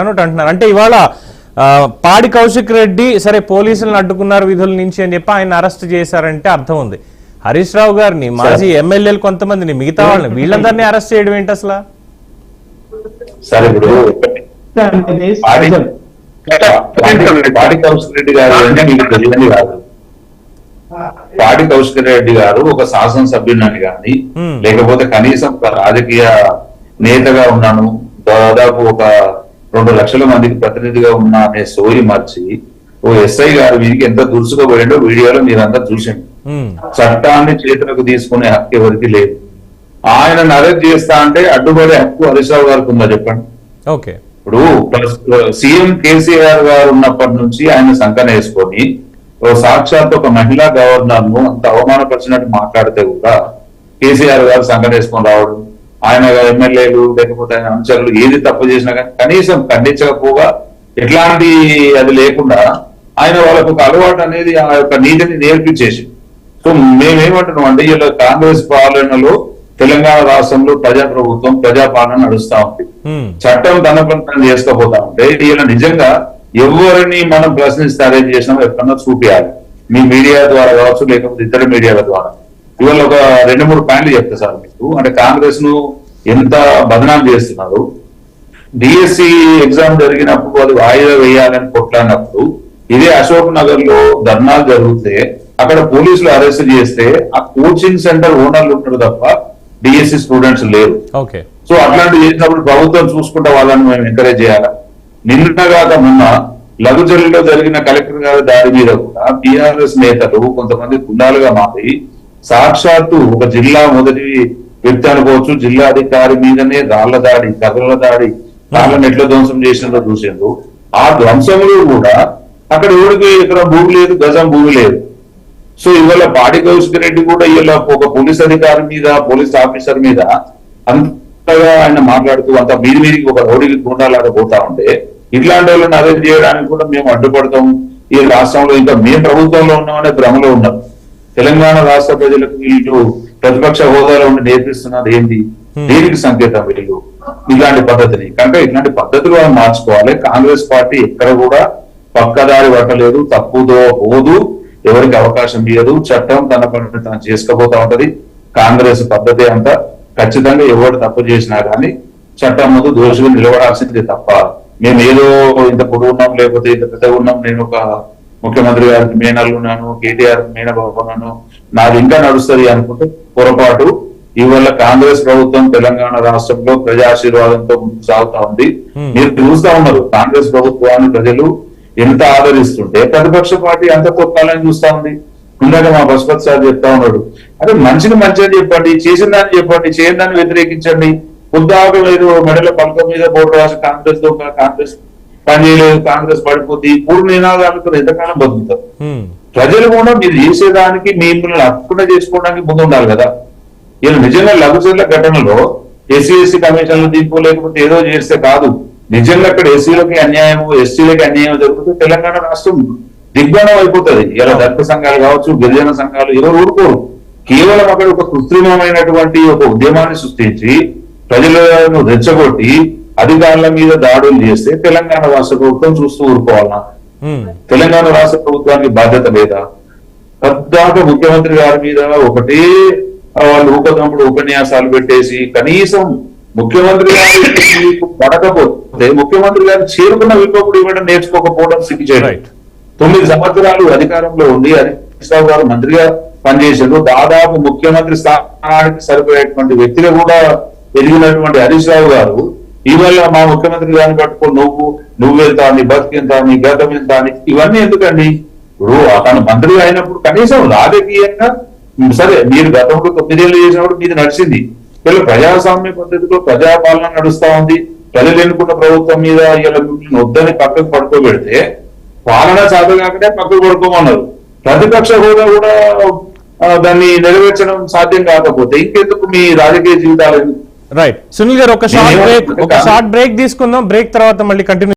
అంటున్నారు. అంటే ఇవాళ పాడి కౌశిక్ రెడ్డి సరే పోలీసులను అడ్డుకున్నారు విధుల నుంచి అని చెప్పి ఆయన అరెస్ట్ చేశారంటే అర్థం ఉంది. హరీష్ రావు గారిని, మాజీ ఎమ్మెల్యేలు కొంతమందిని, మిగతా వాళ్ళని, వీళ్ళందరినీ అరెస్ట్ చేయడం ఏంటి అసలు? పాడి కౌశిక్ రెడ్డి గారు అంటే మీకు తెలియని కాదు. పాడి కౌశిక్ రెడ్డి గారు ఒక శాసనసభ్యుని కానీ లేకపోతే కనీసం ఒక రాజకీయ నేతగా ఉన్నాను, దాదాపు ఒక 2 లక్షల మందికి ప్రతినిధిగా ఉన్నా అనే సోయి మార్చి ఓ ఎస్ఐ గారు వీరికి ఎంత దురుసుకుపోయిండో వీడియోలో మీరంతా చూసిండు. చట్టాన్ని చేతులకు తీసుకునే హక్కు ఎవరికి లేదు. ఆయన అరెస్ట్ చేస్తా అంటే అడ్డుపడే హక్కు హరీష్ రావు గారికి ఉందా చెప్పండి? ఓకే, ఇప్పుడు సీఎం కేసీఆర్ గారు ఉన్నప్పటి నుంచి ఆయన సంకన వేసుకొని సాక్షాత్ ఒక మహిళా గవర్నర్ ను అంత అవమానపరిచినట్టు మాట్లాడితే కూడా కేసీఆర్ గారు సంకన వేసుకొని రావడం, ఆయన ఎమ్మెల్యేలు లేకపోతే ఆయన అనుచరులు ఏది తప్పు చేసినా కానీ కనీసం ఖండించకపోగా ఎట్లాంటి అది లేకుండా ఆయన వాళ్ళకు ఒక అలవాటు అనేది ఆ యొక్క నీతిని నేర్పించేసి. సో మేమేమంటున్నాం అంటే ఇలా కాంగ్రెస్ పాలనలో తెలంగాణ రాష్ట్రంలో ప్రజాప్రభుత్వం ప్రజాపాలన నడుస్తా ఉంది. చట్టం తన పని చేసుకోపోతా ఉంటే ఇలా నిజంగా ఎవరిని మనం ప్రశ్నిస్తే అరేంజ్ చేసినా ఎక్కడన్నా చూపించాలి. మీ మీడియా ద్వారా కావచ్చు లేకపోతే ఇతర మీడియాల ద్వారా. ఇవాళ ఒక 2-3 పాయింట్లు చెప్తా సార్ మీకు. అంటే కాంగ్రెస్ ను ఎంత బదనాం చేస్తున్నారు. డిఎస్సి ఎగ్జామ్ జరిగినప్పుడు అది వాయిదా వేయాలని కొట్లాడినప్పుడు ఇదే అశోక్ నగర్ లో ధర్నాలు జరిగితే అక్కడ పోలీసులు అరెస్ట్ చేస్తే ఆ కోచింగ్ సెంటర్ ఓనర్లు ఉంటారు తప్ప డిఎస్సి స్టూడెంట్స్ లేరు. సో అట్లాంటి చేసినప్పుడు ప్రభుత్వం చూసుకుంటే వాళ్ళని మేము ఎంకరేజ్ చేయాలా? నిన్నగాక మొన్న లఘుచర్యలో జరిగిన కలెక్టర్ గారి దాడి మీద కూడా టిఆర్ఎస్ నేతలు కొంతమంది గుండాలుగా మారి సాక్షాత్తు ఒక జిల్లా మొదటి వ్యక్తి అనుకోవచ్చు, జిల్లా అధికారి మీదనే రాళ్ల దాడి, కర్రల దాడి, రాళ్లను ఎట్లా ధ్వంసం చేసిందో చూసిండ్రు. ఆ ధ్వంసంలో కూడా అక్కడ ఎవరికి ఇక్కడ భూమి లేదు, గజం భూమి లేదు. సో ఇవాళ పాడి కౌశిక్ రెడ్డి కూడా ఇలా ఒక పోలీస్ అధికారి మీద, పోలీస్ ఆఫీసర్ మీద అంతగా ఆయన మాట్లాడుతూ అంత మీదికి ఒక రౌడీకి గుండాలాగా పోతా ఉంటే ఇట్లాంటి వాళ్ళని అరెస్ట్ చేయడానికి కూడా మేము అడ్డుపడతాం. ఈ రాష్ట్రంలో ఇంకా మేము ప్రభుత్వంలో ఉన్నామనే భ్రమలో ఉన్నాం. తెలంగాణ రాష్ట్ర ప్రజలకు వీళ్ళు ప్రతిపక్ష హోదాలో ఉండి నేర్పిస్తున్నారు ఏంటి, దేనికి సంకేతం వీళ్ళు ఇలాంటి పద్ధతిని? కనుక ఇట్లాంటి పద్ధతులు మనం మార్చుకోవాలి. కాంగ్రెస్ పార్టీ ఎక్కడ కూడా పక్కదారి పట్టలేదు, తప్పుదో పోదు, ఎవరికి అవకాశం ఇయ్యదు. చట్టం తన పని తను చేసుకోబోతా ఉంటది. కాంగ్రెస్ పద్ధతి అంతా ఖచ్చితంగా ఎవరు తప్పు చేసినా కానీ చట్టం ముందు దోషులు నిలబడాల్సిందే తప్ప మేము ఏదో ఇంత పొడుగు ఉన్నాం లేకపోతే ఇంత పెద్దగా ఉన్నాం, నేను ఒక ముఖ్యమంత్రి గారికి మేనల్లు ఉన్నాను, కేటీఆర్ మేనబాబు ఉన్నాను, నాది ఇంకా నడుస్తుంది అనుకుంటే పొరపాటు. ఇవాళ కాంగ్రెస్ ప్రభుత్వం తెలంగాణ రాష్ట్రంలో ప్రజాశీర్వాదంతో ముందుకు సాగుతా ఉంది. మీరు చూస్తా ఉన్నారు కాంగ్రెస్ ప్రభుత్వాన్ని ప్రజలు ఎంత ఆదరిస్తుంటే ప్రతిపక్ష పార్టీ అంత కొట్టాలని చూస్తా ఉంది. ఇందాక మా పశుపతి సార్ చెప్తా ఉన్నాడు, అదే మంచిని మంచిగా చెప్పండి, చేసిన దాన్ని చెప్పండి, చేయని దాన్ని వ్యతిరేకించండి. ఉద్దాక మీరు మెడల పలక మీద బోర్డు రాసి కాంగ్రెస్ దొంగ, కాంగ్రెస్ పనిచేయలేదు, కాంగ్రెస్ పడిపోతుంది, పూర్ణ నినాదాలతో ఎంతకాలం బతుకుతారు. ప్రజలు కూడా మీరు చేసేదానికి మిమ్మల్ని అర్పణ చేసుకోవడానికి ముందు ఉండాలి కదా. ఇలా నిజంగా లఘుచర్ల ఘటనలో ఎస్సీ కమిషన్లు దింపు లేకపోతే ఏదో చేస్తే కాదు, నిజంగా అక్కడ ఎస్సీలకి అన్యాయము, ఎస్సీలకి అన్యాయం జరుగుతుంది, తెలంగాణ రాష్ట్రం దిగ్బంధం అయిపోతుంది. ఇలా దళిత సంఘాలు కావచ్చు, గిరిజన సంఘాలు ఎవరు ఊరుకోరు. కేవలం అక్కడ ఒక కృత్రిమమైనటువంటి ఒక ఉద్యమాన్ని సృష్టించి ప్రజలను రెచ్చగొట్టి అధికారుల మీద దాడులు చేస్తే తెలంగాణ రాష్ట్ర ప్రభుత్వం చూస్తూ ఊరుకోవాలన్నా? తెలంగాణ రాష్ట్ర ప్రభుత్వానికి బాధ్యత లేదా? పద్దాక ముఖ్యమంత్రి గారి మీద ఒకటే వాళ్ళు ఊపదంపుడు ఉపన్యాసాలు పెట్టేసి కనీసం ముఖ్యమంత్రి గారికి పడకపోతే ముఖ్యమంత్రి గారు చేరుకున్న విలువప్పుడు ఇవ్వడం నేర్చుకోకపోవడం సిగ్గు చేయడం. 9 సంవత్సరాలు అధికారంలో ఉండి హరీష్ రావు గారు మంత్రిగా పనిచేశారు. దాదాపు ముఖ్యమంత్రి స్థానానికి సరిపోయేటువంటి వ్యక్తిగా కూడా ఎదిగినటువంటి హరీష్ రావు గారు ఇవాళ మా ముఖ్యమంత్రి గారిని పట్టుకొని నువ్వెంత, నీ బతికెంత, నీ గతం ఎంత అని ఇవన్నీ ఎందుకండి? ఇప్పుడు అతను మంత్రిగా అయినప్పుడు కనీసం రాజకీయంగా సరే మీరు గతంలో 9 ఏళ్ళు చేసినప్పుడు మీది నడిచింది. వీళ్ళు ప్రజాస్వామ్య పద్ధతిలో ప్రజాపాలన నడుస్తా ఉంది. ప్రజలు ఎన్నుకున్న ప్రభుత్వం మీద ఇలా వద్దని పక్కకు పడుకోబెడితే పాలన సాధన కాకుండా పక్కకు పడుకోమన్నారు. ప్రతిపక్ష హోదా కూడా దాన్ని నెరవేర్చడం సాధ్యం కాకపోతే ఇంకెందుకు మీ రాజకీయ జీవితాలు? రైట్ సునీల్ గారు, ఒక షార్ట్ బ్రేక్ తీసుకుందాం. బ్రేక్ తర్వాత మళ్ళీ కంటిన్యూ